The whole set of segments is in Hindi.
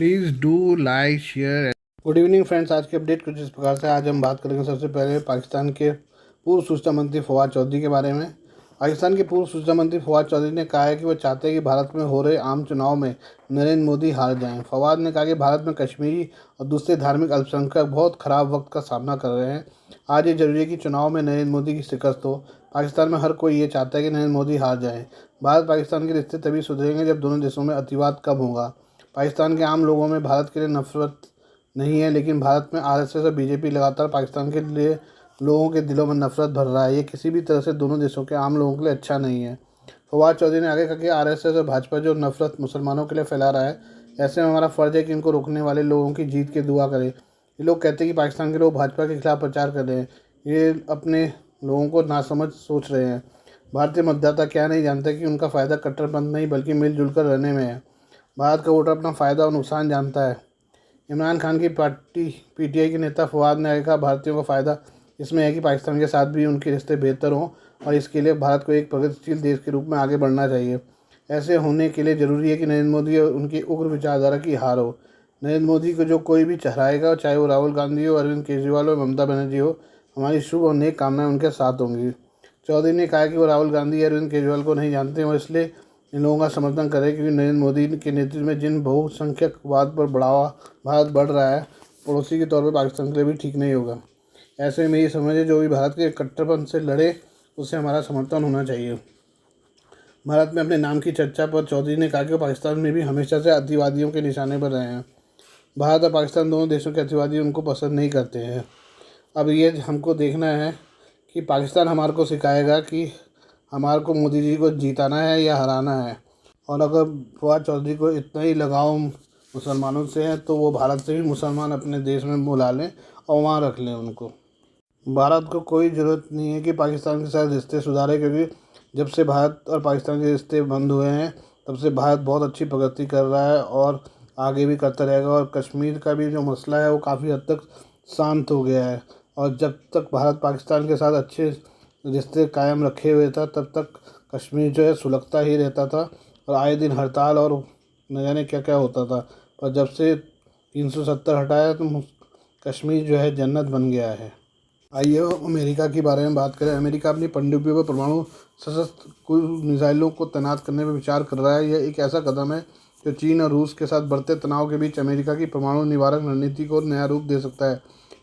Please do like share. Good evening friends, आज की अपडेट कुछ इस प्रकार से। आज हम बात करेंगे सबसे पहले पाकिस्तान के पूर्व सूचना मंत्री फवाद चौधरी के बारे में। पाकिस्तान के पूर्व सूचना मंत्री फवाद चौधरी ने कहा है कि वो चाहते हैं कि भारत में हो रहे आम चुनाव में नरेंद्र मोदी हार जाएं। फवाद ने कहा कि भारत में कश्मीरी और दूसरे धार्मिक अल्पसंख्यक बहुत खराब वक्त का सामना कर रहे हैं। आज ये जरूरी है कि चुनाव में नरेंद्र मोदी की शिकस्त हो। पाकिस्तान में हर कोई ये चाहता है कि नरेंद्र मोदी हार जाएं। भारत पाकिस्तान के रिश्ते तभी सुधरेंगे जब दोनों देशों में अतिवाद कम होगा। पाकिस्तान के आम लोगों में भारत के लिए नफरत नहीं है, लेकिन भारत में आरएसएस और बीजेपी लगातार पाकिस्तान के लिए लोगों के दिलों में नफरत भर रहा है। ये किसी भी तरह से दोनों देशों के आम लोगों के लिए अच्छा नहीं है। फवाद चौधरी ने आगे कहा कि आरएसएस और भाजपा जो नफरत मुसलमानों के लिए फैला रहा है, ऐसे में हमारा फ़र्ज़ है कि इनको रोकने वाले लोगों की जीत की दुआ करें। ये लोग कहते हैं कि पाकिस्तान के लोग भाजपा के खिलाफ प्रचार कर रहे हैं। ये अपने लोगों को नासमझ सोच रहे हैं। भारतीय मतदाता क्या नहीं जानते कि उनका फ़ायदा कट्टरपंथ नहीं बल्कि मिलजुल कर रहने में है। भारत का वोटर अपना फ़ायदा और नुकसान जानता है। इमरान खान की पार्टी पीटीआई के नेता फवाद ने आगे कहा, भारतीयों का फ़ायदा इसमें है कि पाकिस्तान के साथ भी उनके रिश्ते बेहतर हों और इसके लिए भारत को एक प्रगतिशील देश के रूप में आगे बढ़ना चाहिए। ऐसे होने के लिए ज़रूरी है कि नरेंद्र मोदी और उनकी उग्र विचारधारा की हार हो। नरेंद्र मोदी को जो कोई भी चढ़ाएगा, चाहे वो राहुल गांधी हो, अरविंद केजरीवाल हो, ममता बनर्जी हो, हमारी शुभ और नेक कामनाएं उनके साथ होंगी। चौधरी ने कहा कि वो राहुल गांधी या अरविंद केजरीवाल को नहीं जानते और इसलिए इन लोगों का समर्थन करें, क्योंकि नरेंद्र मोदी के नेतृत्व में जिन बहुसंख्यकवाद पर बढ़ावा भारत बढ़ रहा है, पड़ोसी के तौर पर पाकिस्तान के लिए भी ठीक नहीं होगा। ऐसे में मेरी समझ है, जो भी भारत के कट्टरपंथ से लड़े उसे हमारा समर्थन होना चाहिए। भारत में अपने नाम की चर्चा पर चौधरी ने कहा कि वो पाकिस्तान में भी हमेशा से अतिवादियों के निशाने पर रहे हैं। भारत और पाकिस्तान दोनों देशों के अतिवादी उनको पसंद नहीं करते हैं। अब ये हमको देखना है कि पाकिस्तान हमारे को सिखाएगा कि हमारे को मोदी जी को जिताना है या हराना है। और अगर फवाद चौधरी को इतना ही लगाव मुसलमानों से है, तो वो भारत से भी मुसलमान अपने देश में बुला लें और वहाँ रख लें उनको। भारत को कोई ज़रूरत नहीं है कि पाकिस्तान के साथ रिश्ते सुधारे, क्योंकि जब से भारत और पाकिस्तान के रिश्ते बंद हुए हैं, तब से भारत बहुत अच्छी प्रगति कर रहा है और आगे भी करता रहेगा। और कश्मीर का भी जो मसला है वो काफ़ी हद तक शांत हो गया है। और जब तक भारत पाकिस्तान के साथ अच्छे रिश्ते कायम रखे हुए था, तब तक कश्मीर जो है सुलगता ही रहता था और आए दिन हड़ताल और न जाने क्या क्या होता था। पर जब से 370 हटाया तो कश्मीर जो है जन्नत बन गया है। आइए अमेरिका के बारे में बात करें। अमेरिका अपनी पनडुब्बियों पर परमाणु सशस्त्र क्रूज मिसाइलों को तैनात करने पर विचार कर रहा है। यह एक ऐसा कदम है जो चीन और रूस के साथ बढ़ते तनाव के बीच अमेरिका की परमाणु निवारक रणनीति को नया रूप दे सकता है।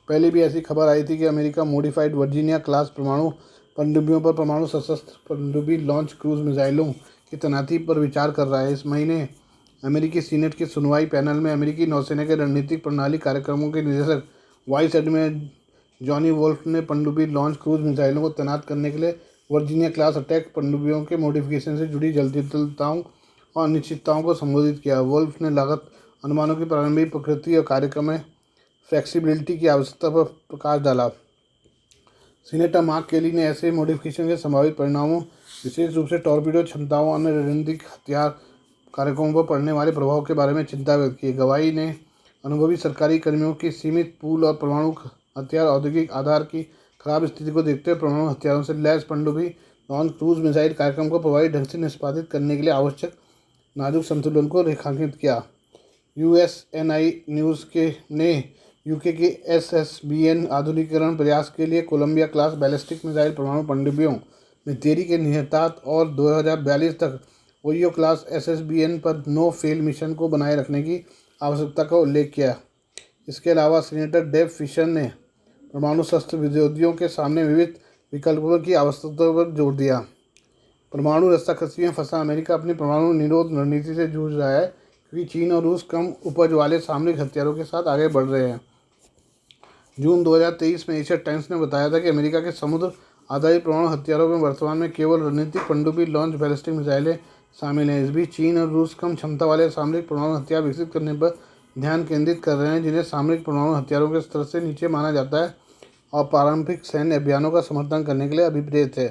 पहले भी ऐसी खबर आई थी कि अमेरिका मॉडिफाइड वर्जीनिया क्लास परमाणु पनडुब्बियों पर परमाणु सशस्त्र पनडुब्बी लॉन्च क्रूज मिसाइलों की तैनाती पर विचार कर रहा है। इस महीने अमेरिकी सीनेट की सुनवाई पैनल में अमेरिकी नौसेना के रणनीतिक प्रणाली कार्यक्रमों के निदेशक वाइस एडमिरल जॉनी वोल्फ ने पनडुब्बी लॉन्च क्रूज मिसाइलों को तैनात करने के लिए वर्जीनिया क्लास अटैक पनडुब्बियों के मॉडिफिकेशन से जुड़ी जटिलताओं और अनिश्चितताओं को संबोधित किया। वोल्फ ने लागत अनुमानों की प्रारंभिक प्रकृति और कार्यक्रम में फ्लेक्सिबिलिटी की आवश्यकता पर प्रकाश डाला। सीनेटर मार्क केली ने ऐसे मॉडिफिकेशन के संभावित परिणामों, विशेष रूप से टॉर्पीडो क्षमताओं और अन्य रणनीतिक हथियार कार्यक्रमों पर पड़ने वाले प्रभाव के बारे में चिंता व्यक्त की। गवाही ने अनुभवी सरकारी कर्मियों की सीमित पूल और परमाणु हथियार औद्योगिक आधार की खराब स्थिति को देखते हुए परमाणु हथियारों से लैस पनडुब्बी लॉन्च क्रूज मिसाइल कार्यक्रम को प्रभावी ढंग से निष्पादित करने के लिए आवश्यक नाजुक संतुलन को रेखांकित किया। यूएसएनआई न्यूज़ के ने यूके के एसएसबीएन आधुनिकीकरण प्रयास के लिए कोलंबिया क्लास बैलिस्टिक मिसाइल परमाणु पनडुब्बियों में देरी के निहितार्थ और 2042 तक ओयो क्लास एसएसबीएन पर नो फेल मिशन को बनाए रखने की आवश्यकता का उल्लेख किया। इसके अलावा सीनेटर डेब फिशर ने परमाणु शस्त्र विरोधियों के सामने विविध विकल्पों की आवश्यकता पर जोर दिया। परमाणु रस्साकसी में फंसा अमेरिका अपनी परमाणु निरोध रणनीति से जूझ रहा है, क्योंकि चीन और रूस कम उपज वाले सामरिक हथियारों के साथ आगे बढ़ रहे हैं। जून 2023 में एशिया टाइम्स ने बताया था कि अमेरिका के समुद्र आधारित परमाणु हथियारों में वर्तमान में केवल रणनीतिक पनडुब्बी लॉन्च बैलिस्टिक मिसाइलें शामिल हैं। इस बीच चीन और रूस कम क्षमता वाले सामरिक परमाणु हथियार विकसित करने पर ध्यान केंद्रित कर रहे हैं, जिन्हें सामरिक परमाणु हथियारों के स्तर से नीचे माना जाता है और पारंपरिक सैन्य अभियानों का समर्थन करने के लिए अभिप्रेत है।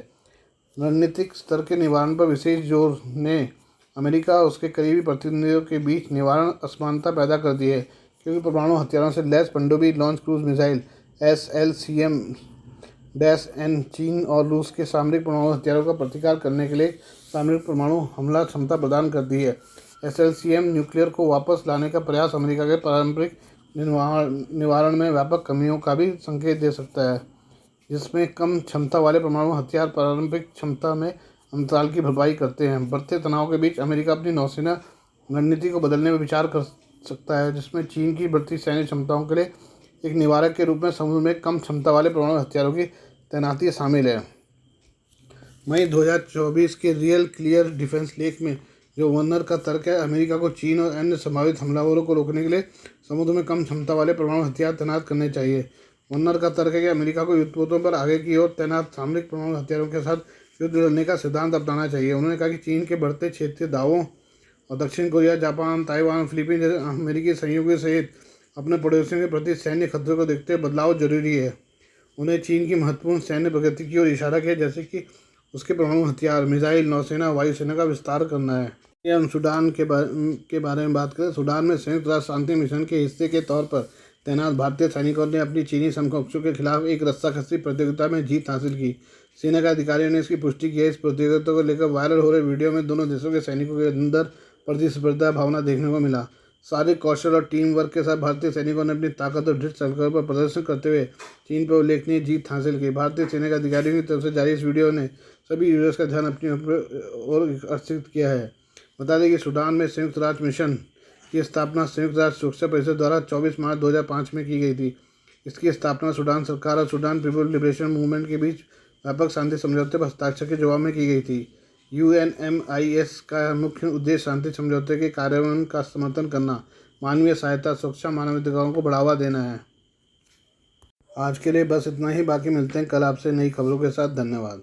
रणनीतिक स्तर के निवारण पर विशेष जोर ने अमेरिका और उसके करीबी प्रतिद्वंदियों के बीच निवारण असमानता पैदा कर दी है, क्योंकि परमाणु हथियारों से लैस पनडुब्बी लॉन्च क्रूज मिसाइल SLCM-N चीन और रूस के सामरिक परमाणु हथियारों का प्रतिकार करने के लिए सामरिक परमाणु हमला क्षमता प्रदान करती है। SLCM न्यूक्लियर को वापस लाने का प्रयास अमेरिका के पारंपरिक निवारण में व्यापक कमियों का भी संकेत दे सकता है, जिसमें कम क्षमता वाले परमाणु हथियार पारंपरिक क्षमता में अंतराल की भरपाई करते हैं। बढ़ते तनाव के बीच अमेरिका अपनी नौसेना रणनीति को बदलने में विचार कर सकता है, जिसमें चीन की बढ़ती सैन्य क्षमताओं के लिए एक निवारक के रूप में समुद्र में कम क्षमता वाले परमाणु हथियारों की तैनाती शामिल है। मई 2024 के रियल क्लियर डिफेंस लेख में जो वर्नर का तर्क है, अमेरिका को चीन और अन्य संभावित हमलावरों को रोकने के लिए समुद्र में कम क्षमता वाले परमाणु हथियार तैनात करने चाहिए। वर्नर का तर्क है कि अमेरिका को युद्धपोतों पर आगे की ओर तैनात सामरिक परमाणु हथियारों के साथ युद्ध लड़ने का सिद्धांत अपनाना चाहिए। उन्होंने कहा कि चीन के बढ़ते क्षेत्रीय दावों और दक्षिण कोरिया, जापान, ताइवान, फिलीपीन जैसे अमेरिकी सहयोगियों सहित अपने पड़ोसियों के प्रति सैन्य खतरों को देखते हुए बदलाव जरूरी है। उन्हें चीन की महत्वपूर्ण सैन्य प्रगति की ओर इशारा किया, जैसे कि उसके परमाणु हथियार, मिसाइल, नौसेना, वायुसेना का विस्तार करना है। ये हम सूडान के बारे में बात करें। सूडान में संयुक्त राष्ट्र शांति मिशन के हिस्से के तौर पर तैनात भारतीय सैनिकों ने अपनी चीनी समकक्षों के खिलाफ एक रस्साकसी प्रतियोगिता में जीत हासिल की। सेना के अधिकारियों ने इसकी पुष्टि की है। इस प्रतियोगिता को लेकर वायरल हो रहे वीडियो में दोनों देशों के सैनिकों के अंदर प्रतिस्पर्धा भावना देखने को मिला। शारीरिक कौशल और टीम वर्क के साथ भारतीय सैनिकों ने अपनी ताकत और दृढ़ संकल्प पर प्रदर्शन करते हुए चीन पर उल्लेखनीय जीत हासिल की। भारतीय सेना के अधिकारियों की तरफ से जारी इस वीडियो ने सभी यूजर्स का ध्यान अपनी ओर आकर्षित किया है। बता दें कि सूडान में संयुक्त राष्ट्र मिशन की स्थापना संयुक्त राष्ट्र सुरक्षा परिषद द्वारा 24 मार्च 2005 में की गई थी। इसकी स्थापना सूडान सरकार और सूडान पीपल लिबरेशन मूवमेंट के बीच व्यापक शांति समझौते पर हस्ताक्षर के जवाब में की गई थी। UNMIS का मुख्य उद्देश्य शांति समझौते के कार्यान्वयन का समर्थन करना, मानवीय सहायता, सुरक्षा, मानवाधिकारों को बढ़ावा देना है। आज के लिए बस इतना ही। बाकी मिलते हैं कल आपसे नई खबरों के साथ। धन्यवाद।